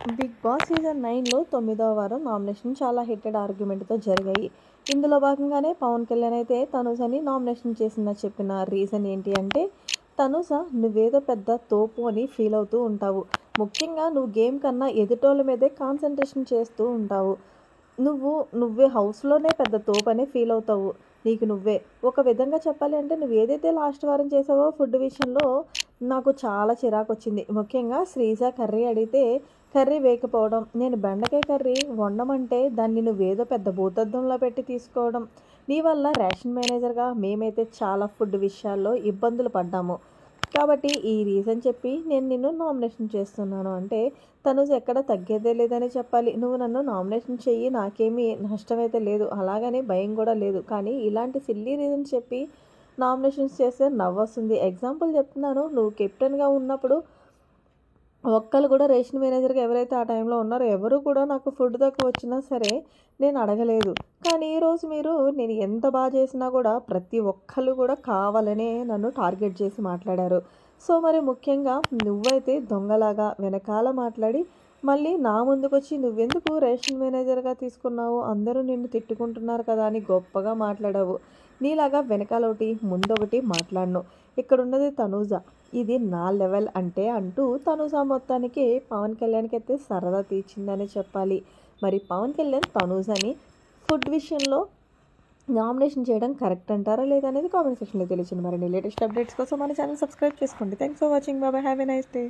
Big boss season 9లో 9వ వారం nomination చాలా hitted ఆర్గ్యుమెంట్తో జరిగాయి. ఇందులో భాగంగానే పవన్ కళ్యాణ్ అయితే తనుజని నామినేషన్ చేసిందని చెప్పిన రీజన్ ఏంటి అంటే, తనుజ నువ్వేదో పెద్ద తోపు అని ఫీల్ అవుతూ ఉంటావు. ముఖ్యంగా నువ్వు గేమ్ కన్నా ఎదుటోళ్ళ మీదే కాన్సన్ట్రేషన్ చేస్తూ ఉంటావు. నువ్వే హౌస్లోనే పెద్ద తోపు అనే ఫీల్ అవుతావు. నీకు నువ్వే ఒక విధంగా చెప్పాలి అంటే, నువ్వు ఏదైతే లాస్ట్ వారం చేసావో ఫుడ్ విషయంలో నాకు చాలా చిరాకు వచ్చింది. ముఖ్యంగా శ్రీజ కర్రీ అడిగితే కర్రీ వేయకపోవడం, నేను బెండకాయ కర్రీ వండమంటే దాన్ని నువ్వేదో పెద్ద భూతద్దంలో పెట్టి తీసుకోవడం. నీ వల్ల రేషన్ మేనేజర్గా మేమైతే చాలా ఫుడ్ విషయాల్లో ఇబ్బందులు పడ్డాము. కాబట్టి ఈ రీజన్ చెప్పి నేను నిన్ను నామినేషన్ చేస్తున్నాను అంటే, తనుజ ఎక్కడ తగ్గేదే లేదని చెప్పాలి. నువ్వు నన్ను నామినేషన్ చెయ్యి, నాకేమీ నష్టమైతే లేదు, అలాగని భయం కూడా లేదు. కానీ ఇలాంటి సిల్లీ రీజన్స్ చెప్పి నామినేషన్స్ చేస్తే నవ్వొస్తుంది. ఎగ్జాంపుల్ చెప్తున్నాను, నువ్వు కెప్టెన్గా ఉన్నప్పుడు ఒక్కళ్ళు కూడా రేషన్ మేనేజర్గా ఎవరైతే ఆ టైంలో ఉన్నారో ఎవరు కూడా నాకు ఫుడ్ తక్కువ వచ్చినా సరే నేను అడగలేదు. కానీ ఈరోజు మీరు నేను ఎంత బాగా చేసినా కూడా ప్రతి ఒక్కళ్ళు కూడా కావాలనే నన్ను టార్గెట్ చేసి మాట్లాడారు. సో మరి ముఖ్యంగా నువ్వైతే దొంగలాగా వెనకాల మాట్లాడి మళ్ళీ నా ముందుకొచ్చి నువ్వెందుకు రేషన్ మేనేజర్గా తీసుకున్నావు, అందరూ నిన్ను తిట్టుకుంటున్నారు కదా అని గొప్పగా మాట్లాడావు. నీలాగా వెనకాల ఒకటి ముందొకటి మాట్లాడను. ఇక్కడున్నది తనూజ, ఇది నా లెవెల్ అంటే అంటూ తనూజ మొత్తానికి పవన్ కళ్యాణ్కి అయితే సరదా తీర్చిందని చెప్పాలి. మరి పవన్ కళ్యాణ్ తనూజని ఫుడ్ విషయంలో నామినేషన్ చేయడం కరెక్ట్ అంటారా లేదా అనేది కామెంట్ సెక్షన్లో తెలియజేయండి. మరిన్ని లేటెస్ట్ అప్డేట్స్ కోసం మన ఛానల్ సబ్స్క్రైబ్ చేసుకోండి. Thanks for watching. Bye, have a nice day.